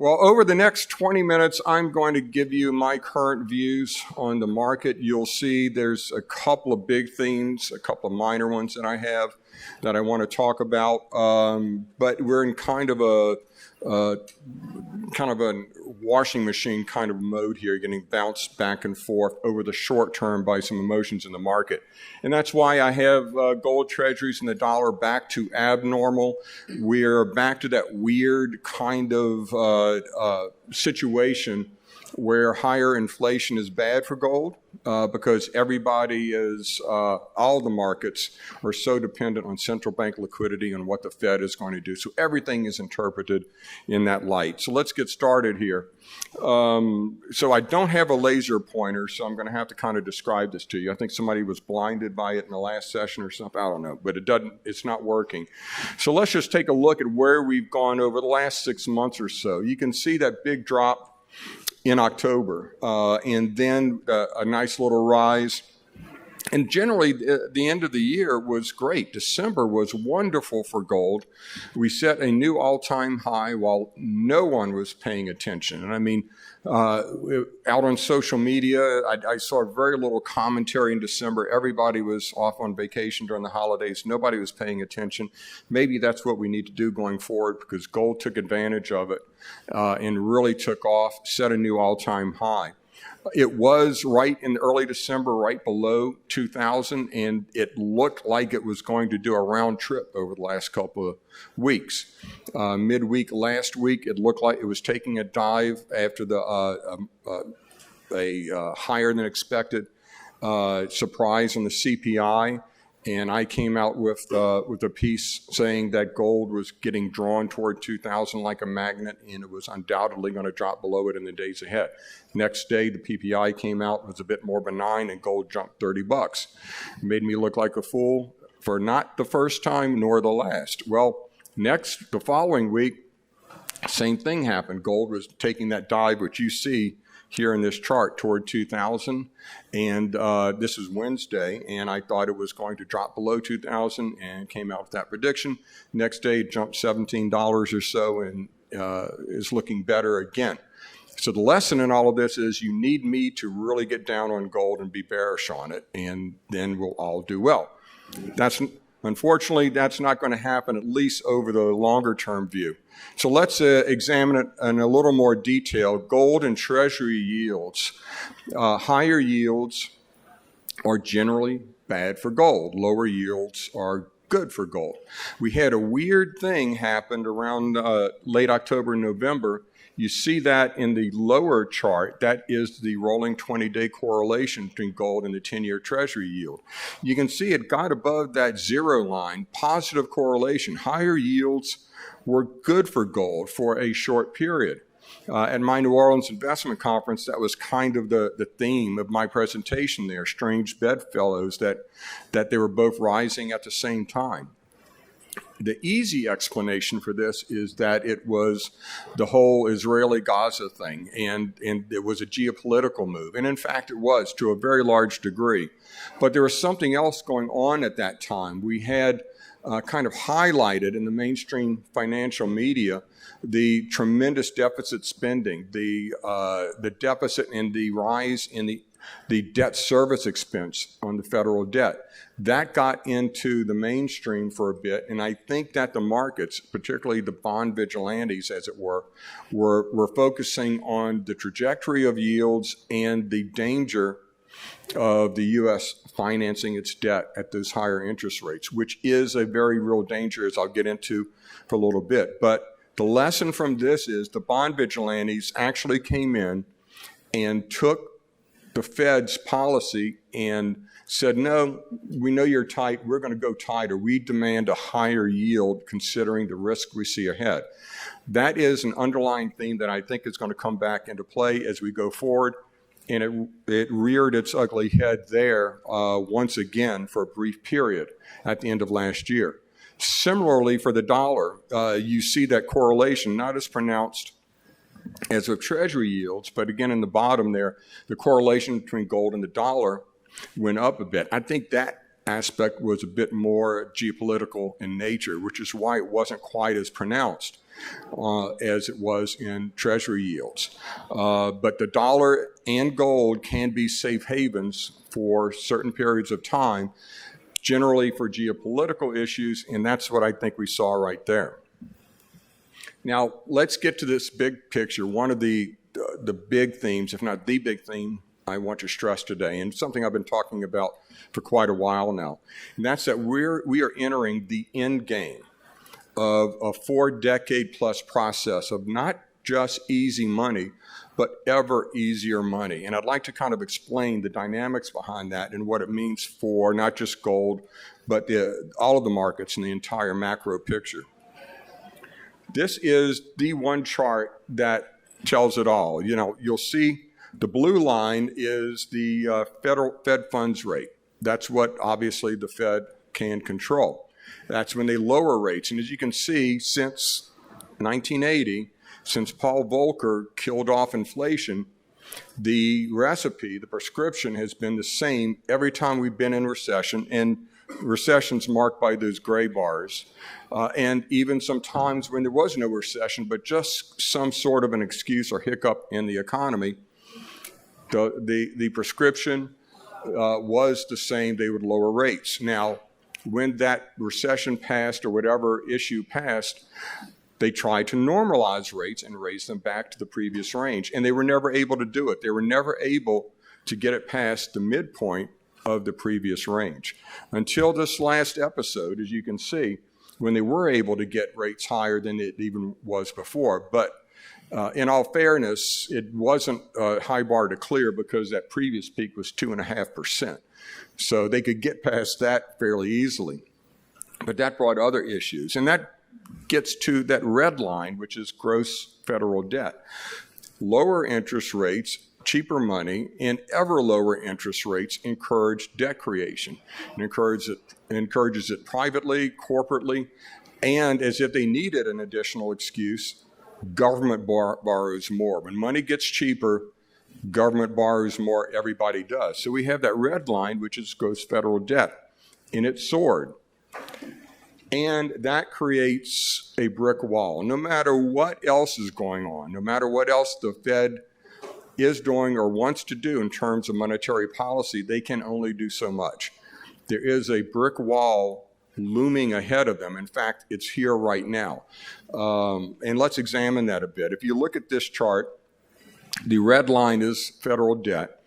Well, over the next 20 minutes, I'm going to give you my current views on the market. You'll see there's a couple of big themes, a couple of minor ones that I have that I want to talk about. But we're in kind of a washing machine kind of mode here, getting bounced back and forth over the short term by some emotions in the market. And that's why I have gold treasuries and the dollar back to abnormal. We're back to that weird kind of situation where higher inflation is bad for gold because everybody is, all the markets are so dependent on central bank liquidity and what the Fed is going to do. So everything is interpreted in that light. So let's get started here. So I don't have a laser pointer, so I'm going to have to kind of describe this to you. I think somebody was blinded by it in the last session or something. I don't know, but it's not working. So let's just take a look at where we've gone over the last 6 months or so. You can see that big drop in October, and then a nice little rise. And generally, the end of the year was great. December was wonderful for gold. We set a new all-time high while no one was paying attention. And I mean, out on social media, I saw very little commentary in December. Everybody was off on vacation during the holidays. Nobody was paying attention. Maybe that's what we need to do going forward because gold took advantage of it and really took off, set a new all-time high. It was right in early December, right below 2,000, and it looked like it was going to do a round trip over the last couple of weeks. Midweek last week, it looked like it was taking a dive after a higher than expected surprise on the CPI. And I came out with a piece saying that gold was getting drawn toward 2,000 like a magnet, and it was undoubtedly going to drop below it in the days ahead. Next day, the PPI came out, was a bit more benign, and gold jumped $30. It made me look like a fool for not the first time nor the last. Well, the following week, same thing happened. Gold was taking that dive, which you see here in this chart, toward 2,000, and this is Wednesday, and I thought it was going to drop below 2,000 and came out with that prediction. Next day, it jumped $17 or so and is looking better again. So the lesson in all of this is you need me to really get down on gold and be bearish on it, and then we'll all do well. Unfortunately, that's not going to happen, at least over the longer term view. So let's examine it in a little more detail. Gold and Treasury yields. Higher yields are generally bad for gold. Lower yields are good for gold. We had a weird thing happen around late October and November. You see that in the lower chart. That is the rolling 20-day correlation between gold and the 10-year Treasury yield. You can see it got above that zero line, positive correlation. Higher yields were good for gold for a short period. At my New Orleans investment conference, that was kind of the theme of my presentation there, strange bedfellows, that they were both rising at the same time. The easy explanation for this is that it was the whole Israeli-Gaza thing, and it was a geopolitical move. And in fact, it was to a very large degree. But there was something else going on at that time. We had kind of highlighted in the mainstream financial media the tremendous deficit spending, the deficit and the rise in the debt service expense on the federal debt. That got into the mainstream for a bit, and I think that the markets, particularly the bond vigilantes, as it were focusing on the trajectory of yields and the danger of the U.S. financing its debt at those higher interest rates, which is a very real danger, as I'll get into for a little bit. But the lesson from this is the bond vigilantes actually came in and took the Fed's policy and said, no, we know you're tight, we're going to go tighter. We demand a higher yield considering the risk we see ahead. That is an underlying theme that I think is going to come back into play as we go forward. And it reared its ugly head there once again for a brief period at the end of last year. Similarly, for the dollar, you see that correlation not as pronounced as with Treasury yields, but again in the bottom there, the correlation between gold and the dollar went up a bit. I think that aspect was a bit more geopolitical in nature, which is why it wasn't quite as pronounced as it was in Treasury yields. But the dollar and gold can be safe havens for certain periods of time, generally for geopolitical issues, and that's what I think we saw right there. Now, let's get to this big picture. One of the big themes, if not the big theme, I want to stress today, and something I've been talking about for quite a while now, and that's that we are entering the end game of a 4-decade-plus process of not just easy money, but ever easier money. And I'd like to kind of explain the dynamics behind that and what it means for not just gold, but all of the markets and the entire macro picture. This is the one chart that tells it all. You know, you'll see the blue line is the Fed funds rate. That's what obviously the Fed can control. That's when they lower rates. And as you can see, since 1980, since Paul Volcker killed off inflation, the recipe, the prescription has been the same every time we've been in recession, and recessions marked by those gray bars. And even sometimes when there was no recession, but just some sort of an excuse or hiccup in the economy, the prescription was the same. They would lower rates. Now, when that recession passed or whatever issue passed, they tried to normalize rates and raise them back to the previous range. And they were never able to do it. They were never able to get it past the midpoint of the previous range. Until this last episode, as you can see, when they were able to get rates higher than it even was before. But in all fairness, it wasn't a high bar to clear because that previous peak was 2.5%. So they could get past that fairly easily. But that brought other issues. And that gets to that red line, which is gross federal debt. Lower interest rates, cheaper money, and ever lower interest rates encourage debt creation. It encourages it privately, corporately, and as if they needed an additional excuse, government borrows more. When money gets cheaper, government borrows more, everybody does. So we have that red line, which is gross federal debt, and it soared. And that creates a brick wall. No matter what else is going on, no matter what else the Fed is doing or wants to do in terms of monetary policy, they can only do so much. There is a brick wall looming ahead of them. In fact, it's here right now. And let's examine that a bit. If you look at this chart, the red line is federal debt,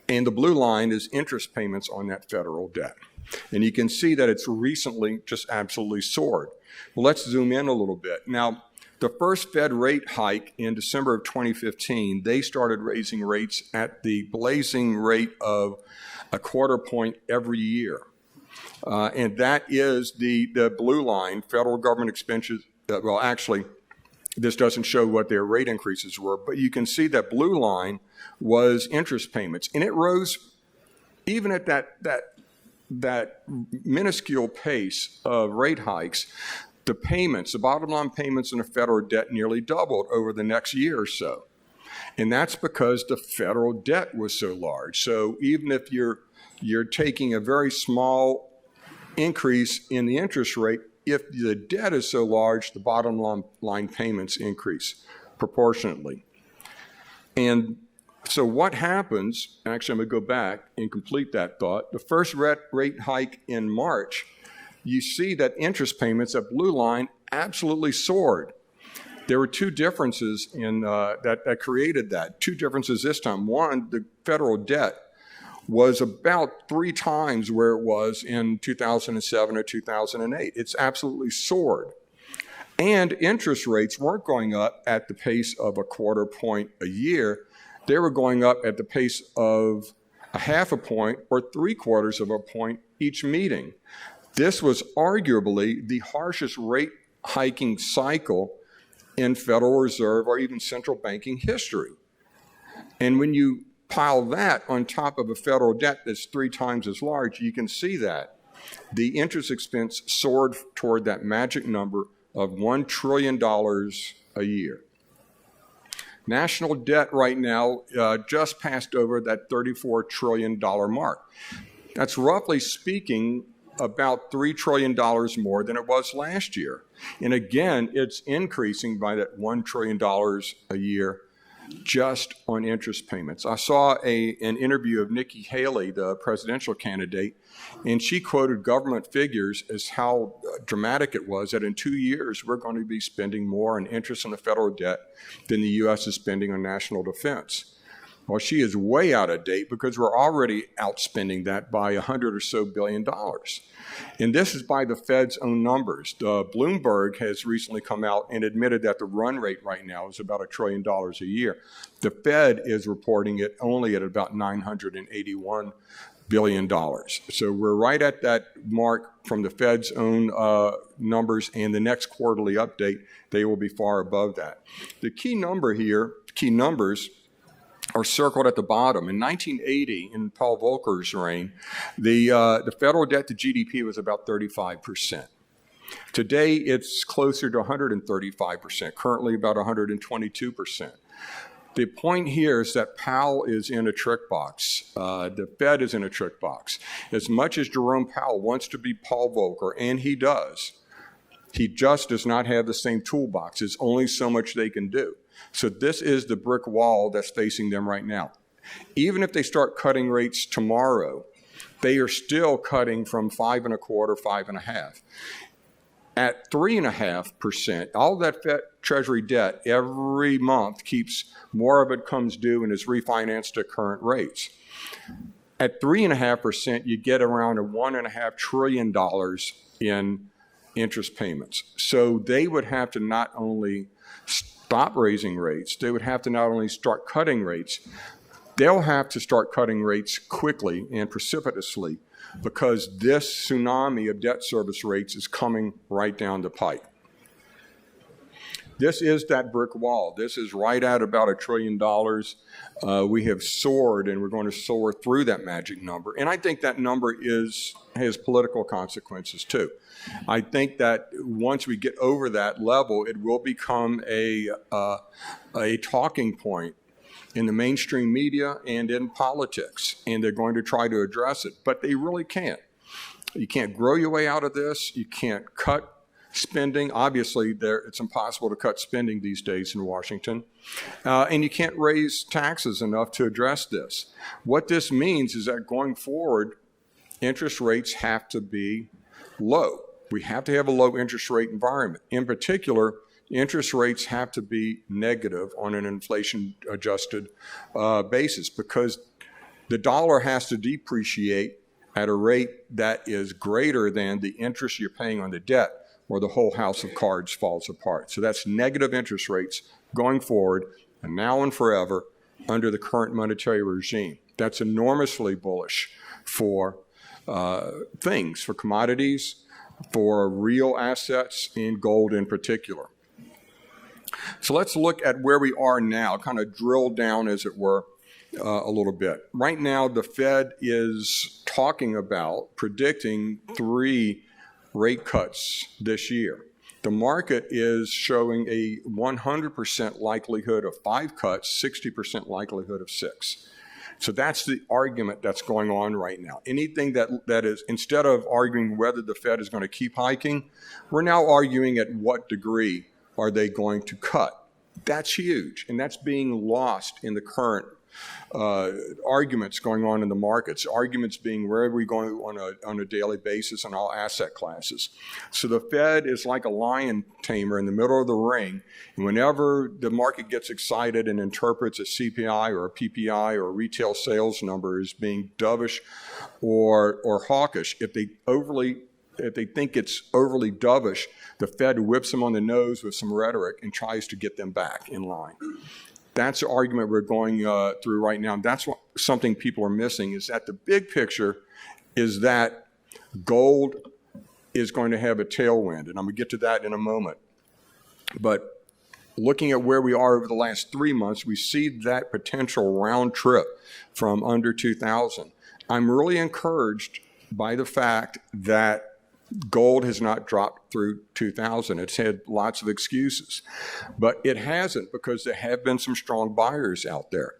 and the blue line is interest payments on that federal debt. And you can see that it's recently just absolutely soared. Well, let's zoom in a little bit. Now, the first Fed rate hike in December of 2015, they started raising rates at the blazing rate of 1/4 point every year. And that is the blue line, federal government expenses. Well, actually, this doesn't show what their rate increases were, but you can see that blue line was interest payments. And it rose even at that minuscule pace of rate hikes. The payments, the bottom line payments on the federal debt nearly doubled over the next year or so. And that's because the federal debt was so large. So even if you're taking a very small increase in the interest rate, if the debt is so large, the bottom line payments increase proportionately. And so what happens, actually I'm going to go back and complete that thought. The first rate hike in March, you see that interest payments, that blue line, absolutely soared. There were two differences in that created that. Two differences this time. One, the federal debt was about 3 times where it was in 2007 or 2008. It's absolutely soared. And interest rates weren't going up at the pace of 1/4 point a year. They were going up at the pace of 1/2 point or 3/4 of a point each meeting. This was arguably the harshest rate hiking cycle in Federal Reserve or even central banking history. And when you pile that on top of a federal debt that's 3 times as large, you can see that the interest expense soared toward that magic number of $1 trillion a year. National debt right now just passed over that $34 trillion mark. That's roughly speaking about $3 trillion more than it was last year. And again, it's increasing by that $1 trillion a year just on interest payments. I saw an interview of Nikki Haley, the presidential candidate, and she quoted government figures as how dramatic it was that in 2 years we're going to be spending more on interest on the federal debt than the U.S. is spending on national defense. Well, she is way out of date because we're already outspending that by $100 or so billion. And this is by the Fed's own numbers. Bloomberg has recently come out and admitted that the run rate right now is about $1 trillion a year. The Fed is reporting it only at about $981 billion. So we're right at that mark from the Fed's own numbers, and the next quarterly update, they will be far above that. The key number here, key numbers, are circled at the bottom. In 1980, in Paul Volcker's reign, the federal debt to GDP was about 35%. Today, it's closer to 135%, currently about 122%. The point here is that Powell is in a trick box. The Fed is in a trick box. As much as Jerome Powell wants to be Paul Volcker, and he does, he just does not have the same toolbox. There's only so much they can do. So this is the brick wall that's facing them right now. Even if they start cutting rates tomorrow, they are still cutting from 5.25, 5.5. At 3.5%, all that Fed Treasury debt every month keeps more of it comes due and is refinanced at current rates. At 3.5%, you get around $1.5 trillion in interest payments. So they would have to not only stop raising rates, they would have to not only start cutting rates, they'll have to start cutting rates quickly and precipitously because this tsunami of debt service rates is coming right down the pipe. This is that brick wall. This is right at about $1 trillion. We have soared, and we're going to soar through that magic number. And I think that number has political consequences too. I think that once we get over that level, it will become a talking point in the mainstream media and in politics, and they're going to try to address it, but they really can't. You can't grow your way out of this. You can't cut spending. Obviously, it's impossible to cut spending these days in Washington, and you can't raise taxes enough to address this. What this means is that going forward, interest rates have to be low. We have to have a low interest rate environment. In particular, interest rates have to be negative on an inflation-adjusted basis because the dollar has to depreciate at a rate that is greater than the interest you're paying on the debt, or the whole house of cards falls apart. So that's negative interest rates going forward, and now and forever, under the current monetary regime. That's enormously bullish for things, for commodities, for real assets, and gold in particular. So let's look at where we are now, kind of drill down, as it were, a little bit. Right now, the Fed is talking about predicting 3 rate cuts this year. The market is showing a 100% likelihood of 5 cuts, 60% likelihood of 6. So that's the argument that's going on right now. Anything that is, instead of arguing whether the Fed is going to keep hiking, we're now arguing at what degree are they going to cut. That's huge, and that's being lost in the current arguments going on in the markets, arguments being where are we going on a daily basis on all asset classes. So the Fed is like a lion tamer in the middle of the ring, and whenever the market gets excited and interprets a CPI or a PPI or a retail sales number as being dovish or hawkish, if they think it's overly dovish, the Fed whips them on the nose with some rhetoric and tries to get them back in line. That's the argument we're going through right now. That's something people are missing, is that the big picture is that gold is going to have a tailwind, and I'm going to get to that in a moment. But looking at where we are over the last 3 months, we see that potential round trip from under 2,000. I'm really encouraged by the fact that gold has not dropped through 2,000. It's had lots of excuses, but it hasn't because there have been some strong buyers out there.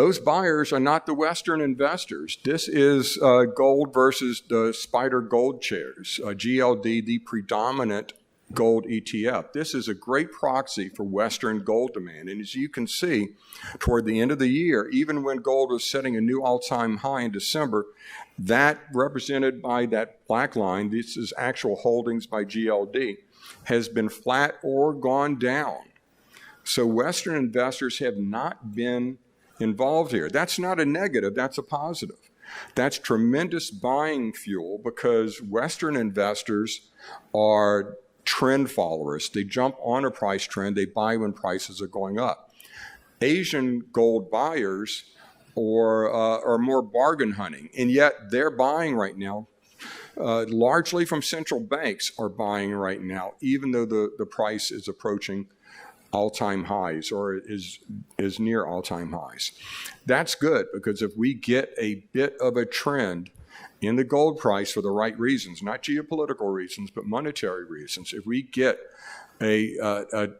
those buyers are not the Western investors. This is gold versus the Spider Gold shares, GLD, the predominant gold ETF. This is a great proxy for Western gold demand. And as you can see, toward the end of the year, even when gold was setting a new all-time high in December, that represented by that black line, this is actual holdings by GLD, has been flat or gone down. So Western investors have not been involved here. That's not a negative, that's a positive. That's tremendous buying fuel because Western investors are trend followers. They jump on a price trend, they buy when prices are going up. Asian gold buyers are more bargain hunting, and yet they're buying right now. Largely from central banks are buying right now, even though the price is approaching all-time highs or is near all-time highs. That's good because if we get a bit of a trend in the gold price for the right reasons, not geopolitical reasons, but monetary reasons, if we get a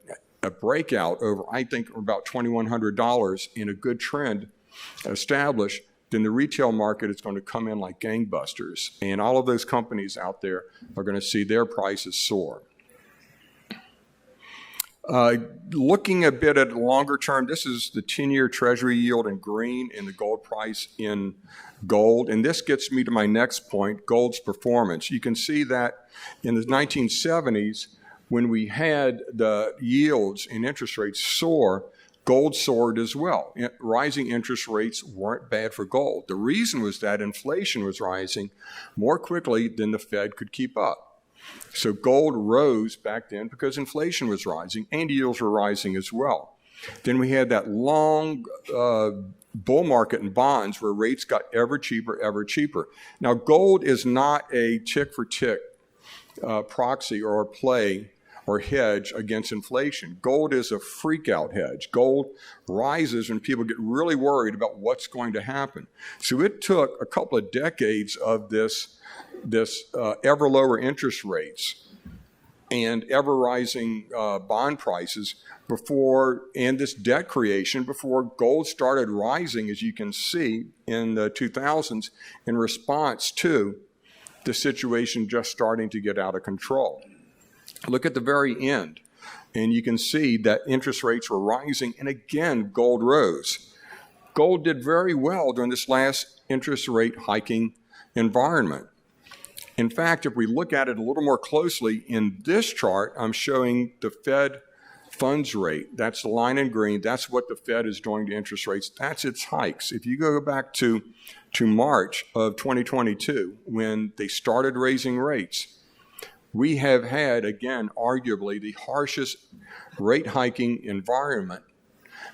breakout over, I think, about $2,100 in a good trend established, then the retail market is going to come in like gangbusters. And all of those companies out there are going to see their prices soar. Looking a bit at longer term, this is the 10-year Treasury yield in green and the gold price in gold. And this gets me to my next point, gold's performance. You can see that in the 1970s, when we had the yields and interest rates soar, gold soared as well. Rising interest rates weren't bad for gold. The reason was that inflation was rising more quickly than the Fed could keep up. So gold rose back then because inflation was rising and yields were rising as well. Then we had that long bull market in bonds where rates got ever cheaper, ever cheaper. Now, gold is not a tick-for-tick proxy or play or hedge against inflation. Gold is a freak-out hedge. Gold rises when people get really worried about what's going to happen. So it took a couple of decades of this ever lower interest rates and ever rising bond prices and this debt creation before gold started rising, as you can see, in the 2000s in response to the situation just starting to get out of control. Look at the very end, and you can see that interest rates were rising, and again, gold rose. Gold did very well during this last interest rate hiking environment. In fact, if we look at it a little more closely, in this chart, I'm showing the Fed funds rate. That's the line in green. That's what the Fed is doing to interest rates. That's its hikes. If you go back to March of 2022, when they started raising rates, we have had, again, arguably the harshest rate hiking environment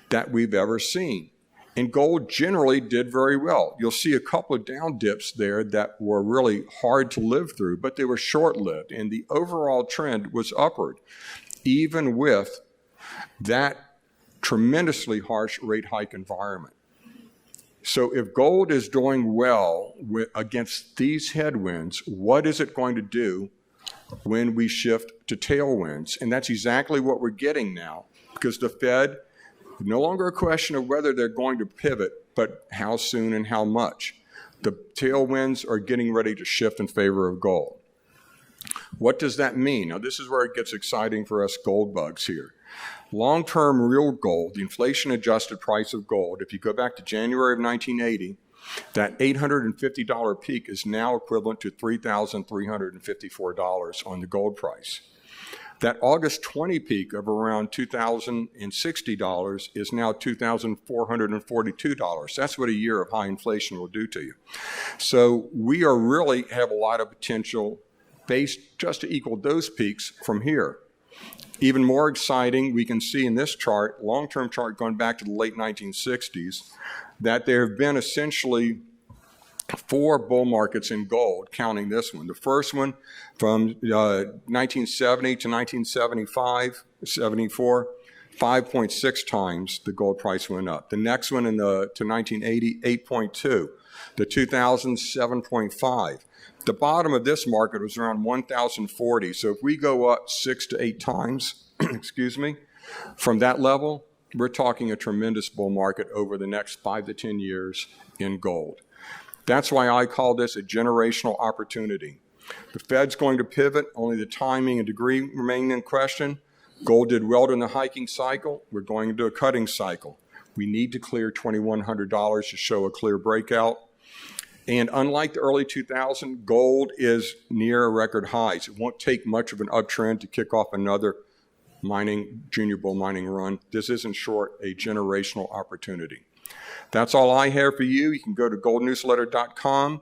that we've ever seen. And gold generally did very well. You'll see a couple of down dips there that were really hard to live through, but they were short-lived, and the overall trend was upward, even with that tremendously harsh rate hike environment. So if gold is doing well against these headwinds, what is it going to do when we shift to tailwinds? And that's exactly what we're getting now, because the Fed, no longer a question of whether they're going to pivot, but how soon and how much. The tailwinds are getting ready to shift in favor of gold. What does that mean? Now, this is where it gets exciting for us gold bugs here. Long-term real gold, the inflation-adjusted price of gold, if you go back to January of 1980, that $850 peak is now equivalent to $3,354 on the gold price. That August 20 peak of around $2,060 is now $2,442. That's what a year of high inflation will do to you. So we are really have a lot of potential based just to equal those peaks from here. Even more exciting, we can see in this chart, long-term chart going back to the late 1960s, that there have been essentially 4 bull markets in gold, counting this one. The first one from 1970 to 1975, 74, 5.6 times the gold price went up. The next one to 1980, 8.2. The 2000s, 7.5. The bottom of this market was around 1,040. So if we go up 6 to 8 times, excuse me, from that level, we're talking a tremendous bull market over the next 5 to 10 years in gold. That's why I call this a generational opportunity. The Fed's going to pivot, only the timing and degree remain in question. Gold did well in the hiking cycle. We're going into a cutting cycle. We need to clear $2,100 to show a clear breakout. And unlike the early 2000s, gold is near record highs. It won't take much of an uptrend to kick off another junior bull mining run. This is, in short, a generational opportunity. That's all I have for you. You can go to goldnewsletter.com.